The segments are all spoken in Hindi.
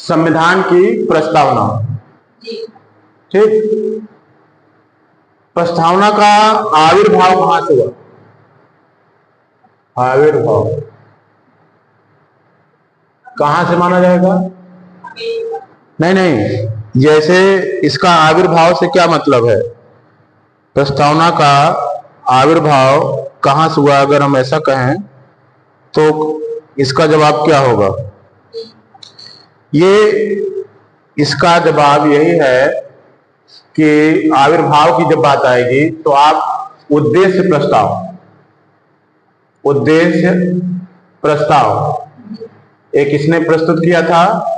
संविधान की प्रस्तावना। ठीक, प्रस्तावना का आविर्भाव कहां से हुआ? आविर्भाव कहां से माना जाएगा? नहीं नहीं, जैसे इसका आविर्भाव से क्या मतलब है? प्रस्तावना का आविर्भाव कहां से हुआ अगर हम ऐसा कहें तो इसका जवाब क्या होगा? ये इसका जवाब यही है कि आविर्भाव की जब बात आएगी तो आप उद्देश्य प्रस्ताव एक किसने प्रस्तुत किया था?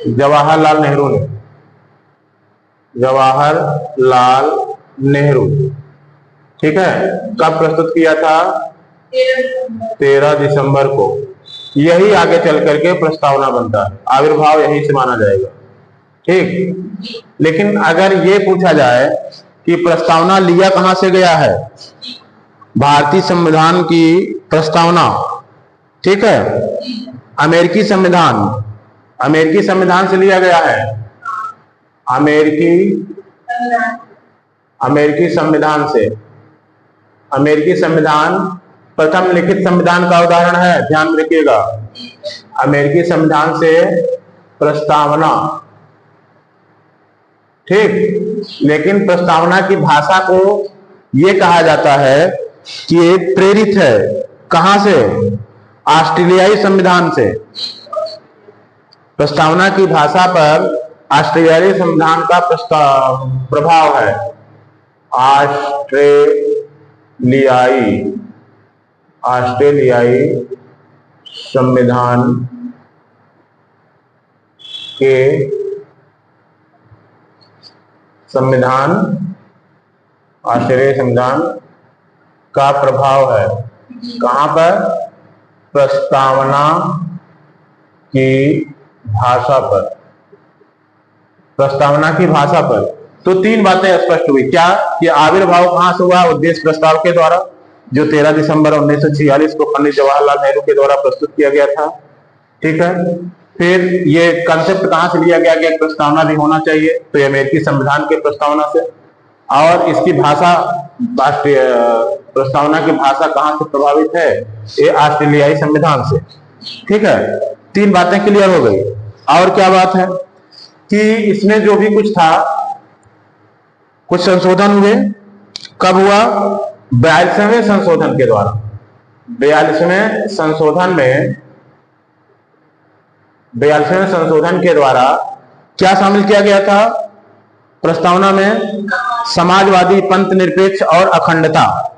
जवाहरलाल नेहरू ने। जवाहरलाल नेहरू, ठीक है, कब प्रस्तुत किया था? 13 दिसंबर को। यही आगे चल करके प्रस्तावना बनता है, आविर्भाव यही से माना जाएगा। ठीक, लेकिन अगर ये पूछा जाए कि प्रस्तावना लिया कहां से गया है? भारतीय संविधान की प्रस्तावना, ठीक है, अमेरिकी संविधान से लिया गया है। अमेरिकी संविधान प्रथम लिखित संविधान का उदाहरण है, ध्यान में रखिएगा। अमेरिकी संविधान से प्रस्तावना, ठीक, लेकिन प्रस्तावना की भाषा को यह कहा जाता है कि ये प्रेरित है कहां से? ऑस्ट्रेलियाई संविधान से। प्रस्तावना की भाषा पर ऑस्ट्रेलियाई संविधान का प्रभाव है। ऑस्ट्रेलियाई संविधान ऑस्ट्रेलियाई संविधान का प्रभाव है कहां पर? प्रस्तावना की भाषा पर। प्रस्तावना की भाषा पर तो तीन बातें स्पष्ट हुई। क्या? कि आविर्भाव कहां से हुआ? उद्देश्य प्रस्ताव के द्वारा, जो 13 दिसंबर 1946 को पंडित जवाहरलाल नेहरू के द्वारा प्रस्तुत किया गया था। ठीक है, फिर ये कंसेप्ट कहां से लिया गया कि एक प्रस्तावना भी होना चाहिए? तो ये अमेरिकी संविधान के प्रस्तावना से। और इसकी भाषा, प्रस्तावना की भाषा कहां से प्रभावित है? ये ऑस्ट्रेलियाई संविधान से। ठीक है, तीन बातें क्लियर हो गई। और क्या बात है कि इसमें जो भी कुछ था, कुछ संशोधन हुए। कब हुआ? 42वें संशोधन के द्वारा। 42वें संशोधन के द्वारा क्या शामिल किया गया था प्रस्तावना में? समाजवादी, पंथ निरपेक्ष और अखंडता।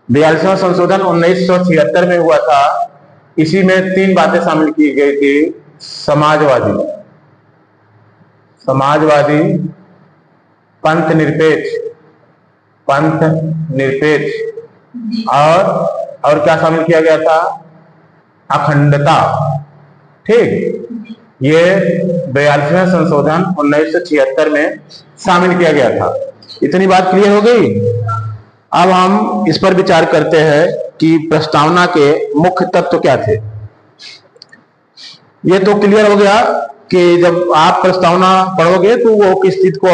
42वां संशोधन 1976 में हुआ था। इसी में तीन बातें शामिल की गई थी। समाजवादी, पंथ निरपेक्ष और क्या शामिल किया गया था? अखंडता। ठीक, ये 42वां संशोधन 1976 में शामिल किया गया था। इतनी बात क्लियर हो गई। अब हम इस पर विचार करते हैं कि प्रस्तावना के मुख्य तत्व क्या थे। ये तो क्लियर हो गया कि जब आप प्रस्तावना पढ़ोगे तो वो किस चीज को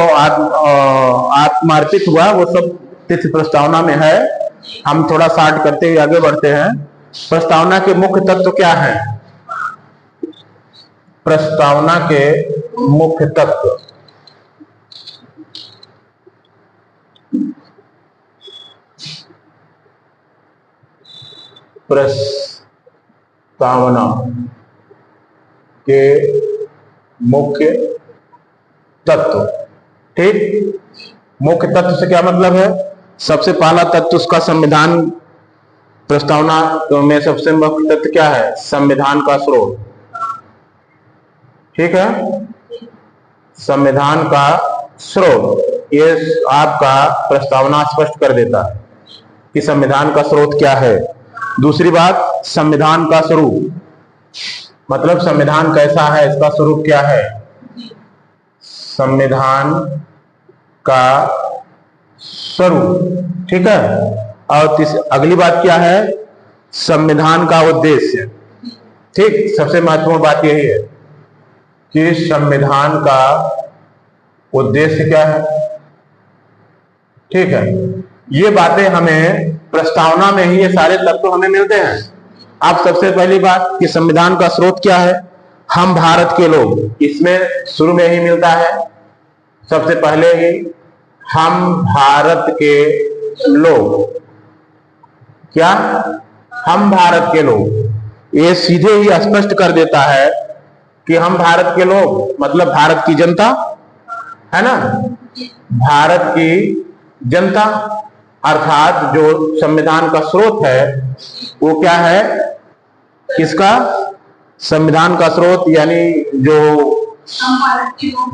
आत्मार्पित हुआ, वो सब तिथि प्रस्तावना में है। हम थोड़ा शार्ट करते हुए आगे बढ़ते हैं। प्रस्तावना के मुख्य तत्व क्या है? प्रस्तावना के मुख्य तत्व, प्रस्तावना के मुख्य तत्व। ठीक, मुख्य तत्व से क्या मतलब है? सबसे पहला तत्व उसका संविधान। प्रस्तावना में सबसे मुख्य तत्व क्या है? संविधान का स्रोत। ठीक है, संविधान का स्रोत। ये आपका प्रस्तावना स्पष्ट कर देता है कि संविधान का स्रोत क्या है। दूसरी बात, संविधान का स्वरूप, मतलब संविधान कैसा है, इसका स्वरूप क्या है? संविधान का स्वरूप। ठीक है, और अगली बात क्या है? संविधान का उद्देश्य। ठीक, सबसे महत्वपूर्ण बात यही है कि संविधान का उद्देश्य क्या है। ठीक है, ये बातें हमें प्रस्तावना में ही ये सारे तत्व हमें मिलते हैं। अब सबसे पहली बात कि संविधान का स्रोत क्या है, हम भारत के लोग, इसमें शुरू में ही मिलता है सबसे पहले ही हम भारत के लोग। क्या, हम भारत के लोग, ये सीधे ही स्पष्ट कर देता है कि हम भारत के लोग मतलब भारत की जनता है ना, भारत की जनता। अर्थात जो संविधान का स्रोत है वो क्या है, किसका, संविधान का स्रोत यानी जो,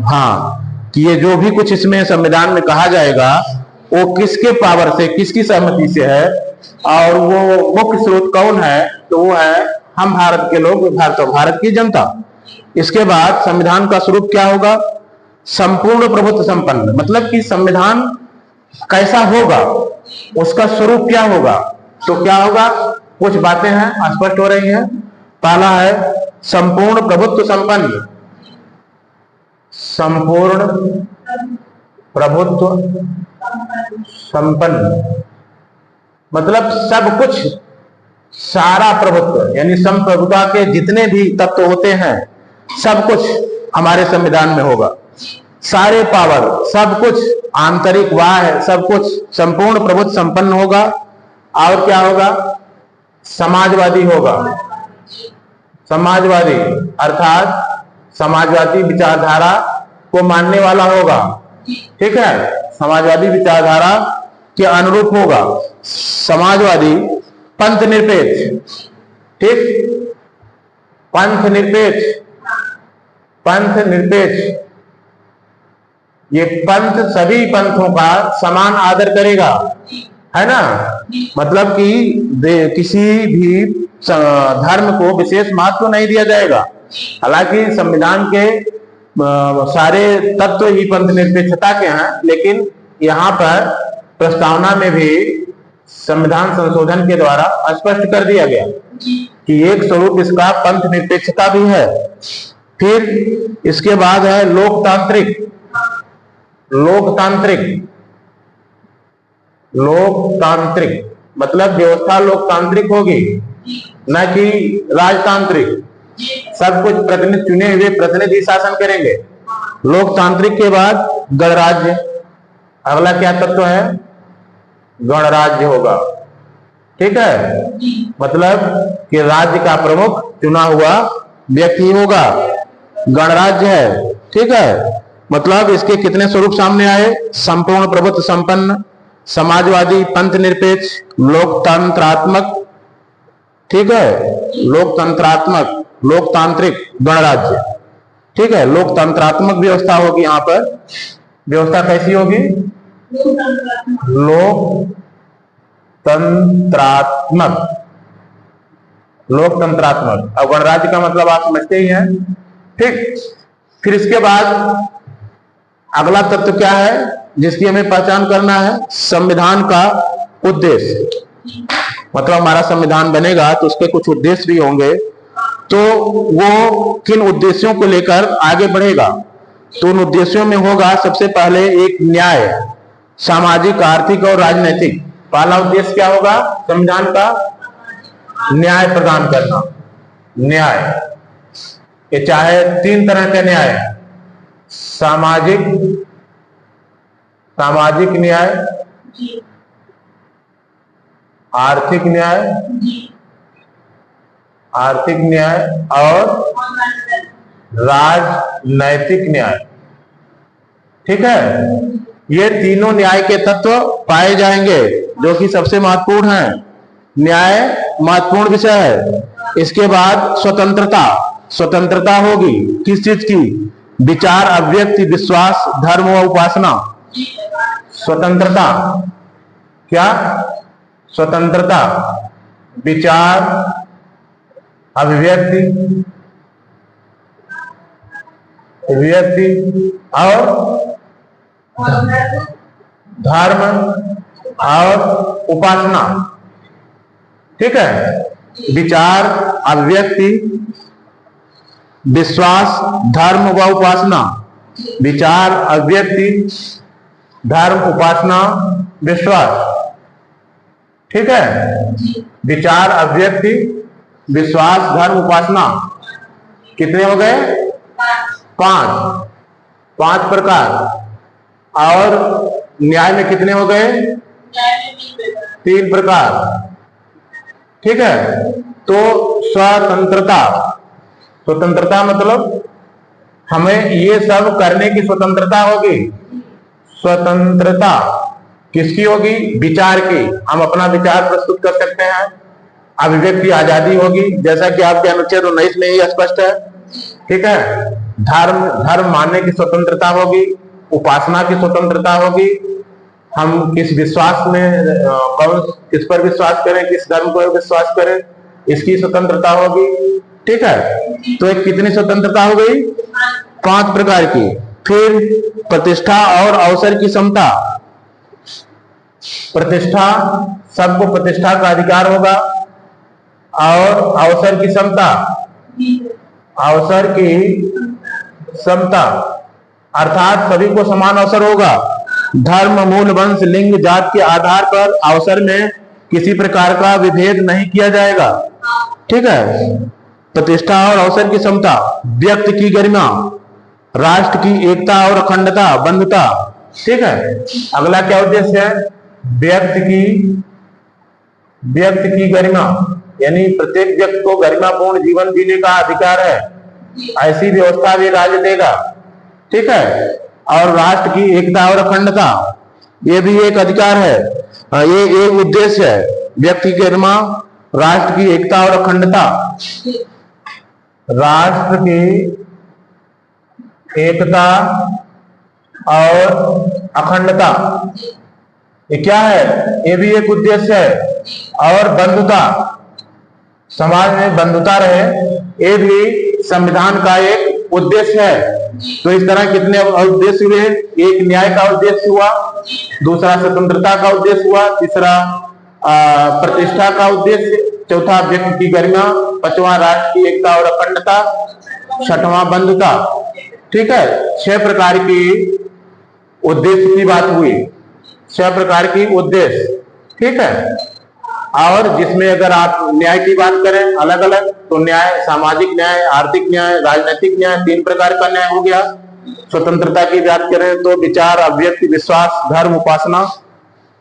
हाँ, कि ये जो भी कुछ इसमें संविधान में कहा जाएगा वो किसके पावर से, किसकी सहमति से है, और वो मुख्य स्रोत कौन है, तो वो है हम भारत के लोग, भारत की जनता। इसके बाद संविधान का स्वरूप क्या होगा, संपूर्ण प्रभुत्व संपन्न, मतलब कि संविधान कैसा होगा, उसका स्वरूप क्या होगा। तो क्या होगा, कुछ बातें हैं स्पष्ट हो रही हैं। पहला है संपूर्ण प्रभुत्व संपन्न, संपूर्ण प्रभुत्व संपन्न मतलब सब कुछ, सारा प्रभुत्व यानी संप्रभुता के जितने भी तत्व होते हैं सब कुछ हमारे संविधान में होगा। सारे पावर, सब कुछ, आंतरिक बाह्य सब कुछ संपूर्ण प्रभुत्व संपन्न होगा। और क्या होगा, समाजवादी होगा। समाजवादी अर्थात समाजवादी विचारधारा को मानने वाला होगा। ठीक है, समाजवादी विचारधारा के अनुरूप होगा। समाजवादी, पंथ निरपेक्ष, ठीक, पंथ निरपेक्ष, पंथ निरपेक्ष, ये पंथ सभी पंथों का समान आदर करेगा, है ना, मतलब कि किसी भी धर्म को विशेष महत्व नहीं दिया जाएगा। हालांकि संविधान के सारे तत्व ही पंथ निरपेक्षता के हैं, लेकिन यहाँ पर प्रस्तावना में भी संविधान संशोधन के द्वारा स्पष्ट कर दिया गया कि एक स्वरूप इसका पंथ निरपेक्षता भी है। फिर इसके बाद है लोकतांत्रिक। लोकतांत्रिक, लोकतांत्रिक मतलब व्यवस्था लोकतांत्रिक होगी, न कि राजतांत्रिक। सब कुछ प्रतिनिधि, चुने हुए प्रतिनिधि शासन करेंगे। लोकतांत्रिक के बाद गणराज्य, अगला क्या तत्व है, गणराज्य होगा। ठीक है, मतलब कि राज्य का प्रमुख चुना हुआ व्यक्ति होगा, गणराज्य है। ठीक है, मतलब इसके कितने स्वरूप सामने आए, संपूर्ण प्रभुत्व संपन्न, समाजवादी, पंथ निरपेक्ष, लोकतंत्रात्मक, ठीक है, लोकतंत्रात्मक, लोकतांत्रिक, गणराज्य। ठीक है, लोकतंत्रात्मक व्यवस्था होगी। यहाँ पर व्यवस्था कैसी होगी, लोकतंत्रात्मक, लोकतंत्रात्मक। अब गणराज्य का मतलब आप समझते ही हैं। ठीक, फिर इसके बाद अगला तत्व क्या है जिसकी हमें पहचान करना है, संविधान का उद्देश्य। मतलब हमारा संविधान बनेगा तो उसके कुछ उद्देश्य भी होंगे, तो वो किन उद्देश्यों को लेकर आगे बढ़ेगा। तो उन उद्देश्यों में होगा सबसे पहले एक न्याय, सामाजिक, आर्थिक और राजनीतिक। पहला उद्देश्य क्या होगा संविधान का, न्याय प्रदान करना। न्याय, ये चाहे तीन तरह के न्याय, सामाजिक, सामाजिक न्याय, आर्थिक न्याय, आर्थिक न्याय और राजनैतिक न्याय। ठीक है, ये तीनों न्याय के तत्व पाए जाएंगे जो कि सबसे महत्वपूर्ण है। न्याय महत्वपूर्ण विषय है। इसके बाद स्वतंत्रता, स्वतंत्रता होगी किस चीज की, विचार, अभिव्यक्ति, विश्वास, धर्म व उपासना। स्वतंत्रता, क्या, स्वतंत्रता, विचार, अभिव्यक्ति, अभिव्यक्ति और धर्म और उपासना। ठीक है, विचार, अभिव्यक्ति, विश्वास, धर्म व उपासना। विचार, अभिव्यक्ति, धर्म, उपासना, विश्वास। ठीक है, विचार, अभिव्यक्ति, विश्वास, धर्म, उपासना। कितने हो गए? 5 प्रकार। और न्याय में कितने हो गए? 3 प्रकार। ठीक है, तो स्वतंत्रता, स्वतंत्रता मतलब हमें ये सब करने की स्वतंत्रता होगी। स्वतंत्रता किसकी होगी? विचार की, हम अपना विचार प्रस्तुत कर सकते हैं। अभिव्यक्ति, आजादी होगी, जैसा कि आपके अनुच्छेद 19 में ही स्पष्ट है। ठीक है, धर्म मानने की स्वतंत्रता होगी, उपासना की स्वतंत्रता होगी, हम किस विश्वास में किस पर विश्वास करें, किस धर्म पर विश्वास करें, इसकी स्वतंत्रता होगी। ठीक है, तो एक कितनी स्वतंत्रता हो गई? 5 प्रकार की। फिर प्रतिष्ठा और अवसर की समता। प्रतिष्ठा, सबको प्रतिष्ठा का अधिकार होगा। और अवसर की समता, अवसर की समता अर्थात सभी को समान अवसर होगा। धर्म, मूल, वंश, लिंग, जात के आधार पर अवसर में किसी प्रकार का विभेद नहीं किया जाएगा। ठीक है, प्रतिष्ठा और अवसर की समता। व्यक्ति की गरिमा, राष्ट्र की एकता और अखंडता, बंधुता। ठीक है, अगला क्या उद्देश्य है? व्यक्ति की गरिमा, यानी प्रत्येक व्यक्ति को गरिमापूर्ण जीवन जीने का अधिकार है, ऐसी व्यवस्था भी राज्य देगा। ठीक है, और राष्ट्र की एकता और अखंडता, ये भी एक अधिकार है, ये एक उद्देश्य है। व्यक्ति की गरिमा, राष्ट्र की एकता और अखंडता। राष्ट्र की एकता और अखंडता ये क्या है? ये भी एक उद्देश्य है। और बंधुता, समाज में बंधुता रहे, ये भी संविधान का एक उद्देश्य है। तो इस तरह कितने उद्देश्य हुए? एक न्याय का उद्देश्य हुआ, दूसरा स्वतंत्रता का उद्देश्य हुआ, तीसरा प्रतिष्ठा का उद्देश्य, चौथा व्यक्ति की गरिमा, पांचवां राष्ट्र की एकता और अखंडता, छठवां बंधुता। ठीक है, 6 प्रकार की उद्देश्य की बात हुई, 6 प्रकार की उद्देश्य। ठीक है, और जिसमें अगर आप न्याय की बात करें अलग अलग, तो न्याय, सामाजिक न्याय, आर्थिक न्याय, राजनीतिक न्याय, 3 प्रकार का न्याय हो गया। स्वतंत्रता की बात करें तो विचार, अभिव्यक्ति, विश्वास, धर्म, उपासना,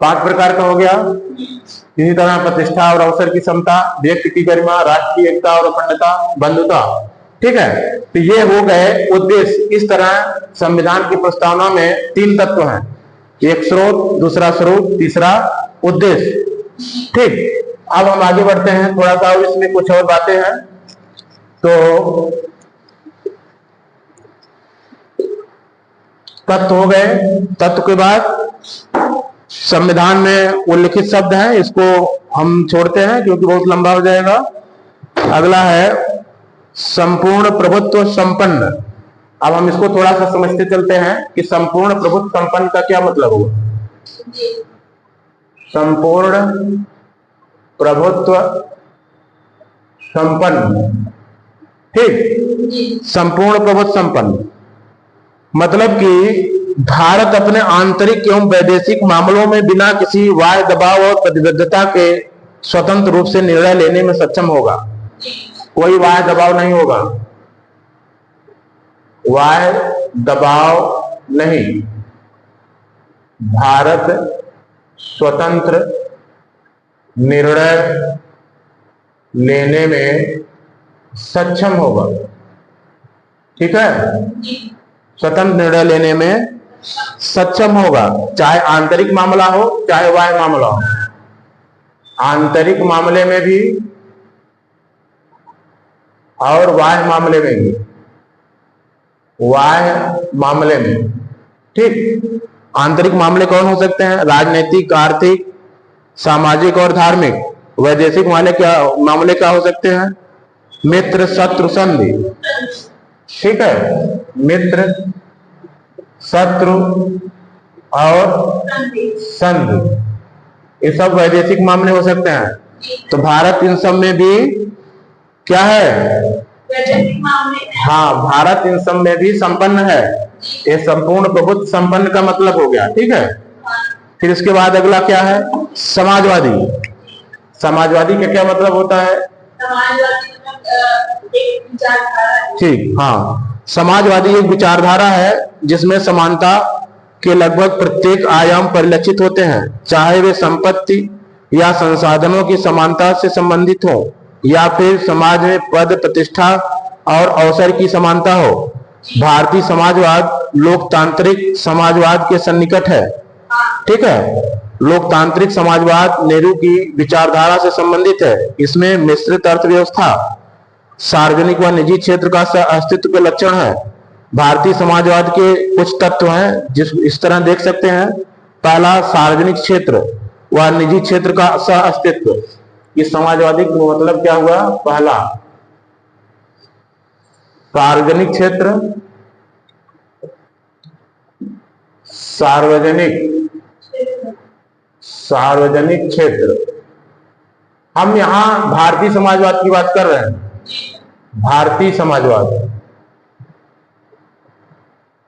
5 प्रकार का हो गया। इसी तरह प्रतिष्ठा और अवसर की समता, व्यक्ति की गरिमा, राष्ट्र की एकता और अखंडता, बंधुता। ठीक है, तो ये हो गए उद्देश्य। इस तरह संविधान की प्रस्तावना में 3 तत्व हैं, एक स्रोत, दूसरा स्वरूप, तीसरा उद्देश्य। ठीक, अब हम आगे बढ़ते हैं, थोड़ा सा इसमें कुछ और बातें हैं। तो तत्व हो गए, तत्व के बाद संविधान में उल्लिखित शब्द हैं, इसको हम छोड़ते हैं क्योंकि बहुत लंबा हो जाएगा। अगला है संपूर्ण प्रभुत्व संपन्न। अब हम इसको थोड़ा सा समझते चलते हैं कि संपूर्ण प्रभुत्व संपन्न का क्या मतलब हुआ। संपूर्ण प्रभुत्व संपन्न, ठीक, संपूर्ण प्रभुत्व संपन्न मतलब कि भारत अपने आंतरिक एवं वैदेशिक मामलों में बिना किसी बाह्य दबाव और प्रतिबद्धता के स्वतंत्र रूप से निर्णय लेने में सक्षम होगा। कोई बाह्य दबाव नहीं होगा, बाह्य दबाव नहीं। भारत स्वतंत्र निर्णय लेने में सक्षम होगा। ठीक है, स्वतंत्र निर्णय लेने में सक्षम होगा, चाहे आंतरिक मामला हो चाहे बाह्य मामला हो। आंतरिक मामले में भी और बाह्य मामले में भी, बाह्य मामले में, ठीक। आंतरिक मामले कौन हो सकते हैं? राजनीतिक, आर्थिक, सामाजिक और धार्मिक। वैदेशिक मामले क्या हो सकते हैं? मित्र, शत्रु, संधि। ठीक है, मित्र, शत्रु और संधि, ये सब वैदेशिक मामले हो सकते हैं। तो भारत इन सब में भी क्या है? हाँ, भारत इन सब में भी संपन्न है। ये संपूर्ण प्रभुत्व संपन्न का मतलब हो गया, ठीक है। फिर इसके बाद अगला क्या है? समाजवादी। समाजवादी का क्या मतलब होता है? ठीक, हाँ, समाजवादी एक विचारधारा है जिसमें समानता के लगभग प्रत्येक आयाम परिलक्षित होते हैं, चाहे वे संपत्ति या संसाधनों की समानता से संबंधित हो या फिर समाज में पद प्रतिष्ठा और अवसर की समानता हो। भारतीय समाजवाद लोकतांत्रिक समाजवाद के सन्निकट है, ठीक है। लोकतांत्रिक समाजवाद नेहरू की विचारधारा से संबंधित है। इसमें मिश्रित अर्थव्यवस्था, सार्वजनिक व निजी क्षेत्र का अस्तित्व के लक्षण है। भारतीय समाजवाद के कुछ तत्व हैं जिस इस तरह देख सकते हैं। पहला, सार्वजनिक क्षेत्र व निजी क्षेत्र का सह अस्तित्व। इस समाजवादी का मतलब क्या हुआ? पहला, सार्वजनिक क्षेत्र, सार्वजनिक क्षेत्र। हम यहां भारतीय समाजवाद की बात कर रहे हैं। भारतीय समाजवाद,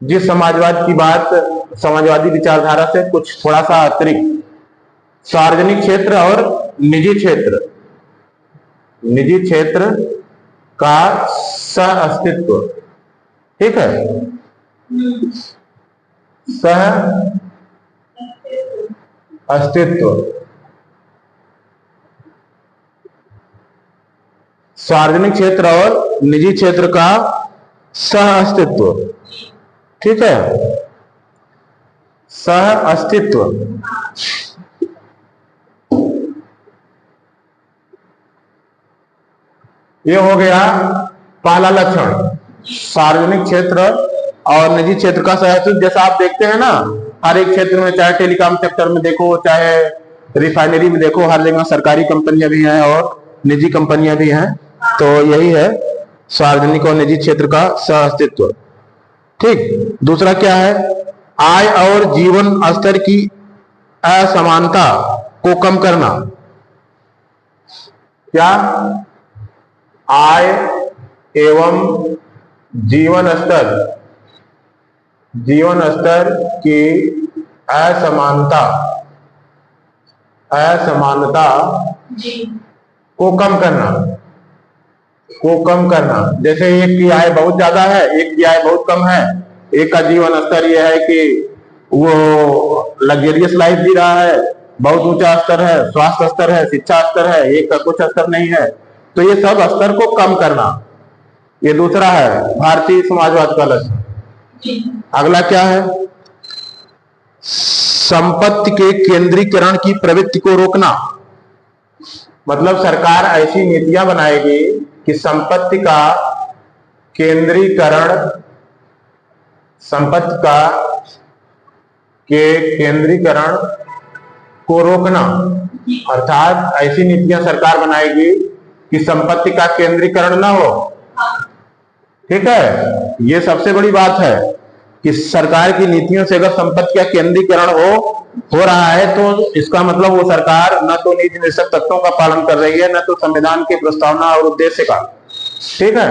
जिस समाजवाद की बात समाजवादी विचारधारा से कुछ थोड़ा सा अतिरिक्त, सार्वजनिक क्षेत्र और निजी क्षेत्र, निजी क्षेत्र का सह अस्तित्व, ठीक है। सह अस्तित्व, सार्वजनिक क्षेत्र और निजी क्षेत्र का सह अस्तित्व, ठीक है। सह अस्तित्व, ये हो गया पहला लक्षण, सार्वजनिक क्षेत्र और निजी क्षेत्र का सह अस्तित्व। जैसा आप देखते हैं ना, हर एक क्षेत्र में, चाहे टेलीकॉम सेक्टर में देखो, चाहे रिफाइनरी में देखो, हर जगह सरकारी कंपनियां भी हैं और निजी कंपनियां भी हैं। तो यही है सार्वजनिक और निजी क्षेत्र का सह अस्तित्व, ठीक। दूसरा क्या है? आय और जीवन स्तर की असमानता को कम करना। क्या? आय एवं जीवन स्तर की असमानता को कम करना। जैसे एक की आय बहुत ज्यादा है, एक की आय बहुत कम है। एक का जीवन स्तर यह है कि वो लग्जरियस लाइफ जी रहा है, बहुत ऊंचा स्तर है, स्वास्थ्य स्तर है, शिक्षा स्तर है, एक का कुछ स्तर नहीं है। तो ये सब स्तर को कम करना, ये दूसरा है भारतीय समाजवाद का लक्ष्य। अगला क्या है? संपत्ति के केंद्रीकरण की प्रवृत्ति को रोकना। मतलब सरकार ऐसी नीतियां बनाएगी कि संपत्ति का केंद्रीकरण को रोकना। अर्थात ऐसी नीतियां सरकार बनाएगी कि संपत्ति का केंद्रीकरण ना हो, ठीक है। ये सबसे बड़ी बात है कि सरकार की नीतियों से अगर संपत्ति का केंद्रीकरण हो रहा है तो इसका मतलब वो सरकार न तो नीति निर्देशक तत्वों का पालन कर रही है, न तो संविधान के प्रस्तावना और उद्देश्य का, ठीक है।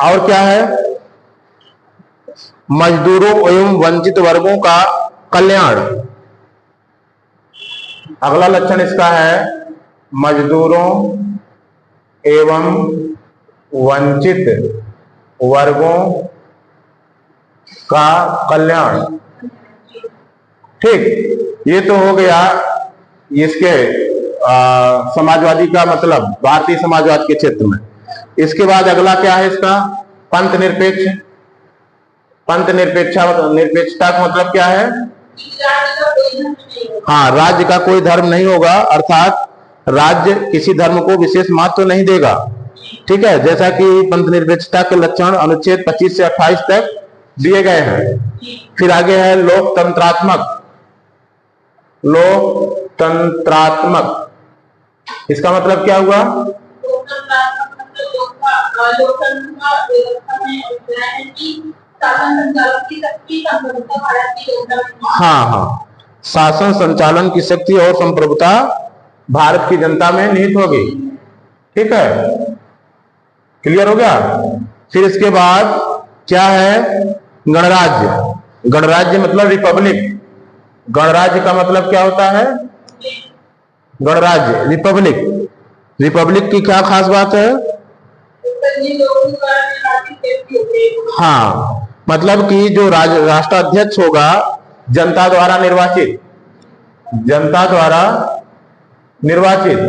और क्या है? मजदूरों एवं वंचित वर्गों का कल्याण। अगला लक्षण इसका है मजदूरों एवं वंचित वर्गों का कल्याण, ठीक। ये तो हो गया इसके समाजवादी का मतलब भारतीय समाजवाद के क्षेत्र में। इसके बाद अगला क्या है इसका? पंथ निरपेक्ष। निरपेक्षता का मतलब क्या है? हाँ, राज्य का कोई धर्म नहीं होगा, अर्थात राज्य किसी धर्म को विशेष महत्व नहीं देगा, ठीक है। जैसा कि पंथ निरपेक्षता के लक्षण अनुच्छेद 25 से 28 तक दिए गए हैं। फिर आगे है लोकतंत्रात्मक। इसका मतलब क्या हुआ? हाँ, शासन संचालन की शक्ति और संप्रभुता भारत की जनता में निहित होगी। ठीक है, क्लियर हो गया। फिर इसके बाद क्या है, गणराज्य। गणराज्य मतलब रिपब्लिक। गणराज्य का मतलब क्या होता है, गणराज्य रिपब्लिक। रिपब्लिक की क्या खास बात है, हाँ, मतलब कि जो राष्ट्राध्यक्ष होगा जनता द्वारा निर्वाचित, जनता द्वारा निर्वाचित,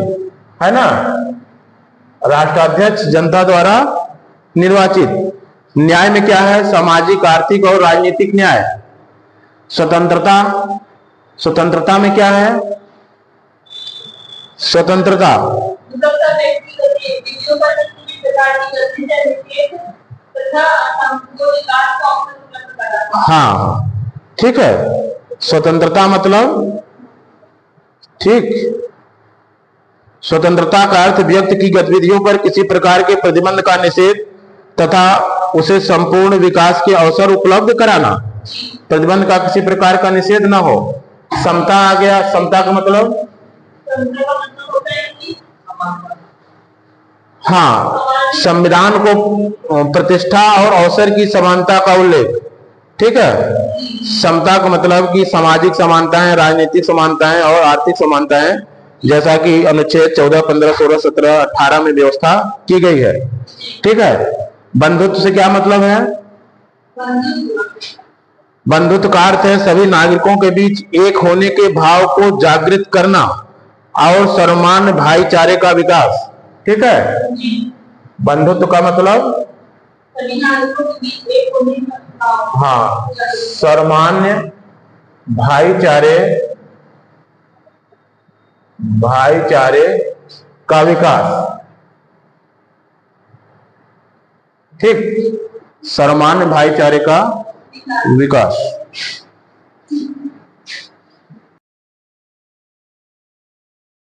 है ना, राष्ट्राध्यक्ष जनता द्वारा निर्वाचित। न्याय में क्या है, सामाजिक, आर्थिक और राजनीतिक न्याय। स्वतंत्रता, स्वतंत्रता में क्या है, स्वतंत्रता, हाँ, ठीक है, स्वतंत्रता मतलब, ठीक, स्वतंत्रता का अर्थ व्यक्ति की गतिविधियों पर किसी प्रकार के प्रतिबंध का निषेध तथा उसे संपूर्ण विकास के अवसर उपलब्ध कराना। प्रतिबंध का किसी प्रकार का निषेध ना हो। समता आ गया, समता का मतलब, हाँ, संविधान को प्रतिष्ठा और अवसर की समानता का उल्लेख। ठीक है, समता का मतलब कि सामाजिक समानताएं, राजनीतिक समानताएं और आर्थिक समानताएं, जैसा कि अनुच्छेद 14, 15, 16, 17, 18 में व्यवस्था की गई है। ठीक है, बंधुत्व से क्या मतलब है, बंधुत्व का अर्थ है सभी नागरिकों के बीच एक होने के भाव को जागृत करना और सर्वमान्य भाईचारे का विकास। ठीक है, बंधुत्व का मतलब, हाँ, सर्वमान्य भाईचारे, भाईचारे का विकास। ठीक, सर्वमान्य भाईचारे का विकास।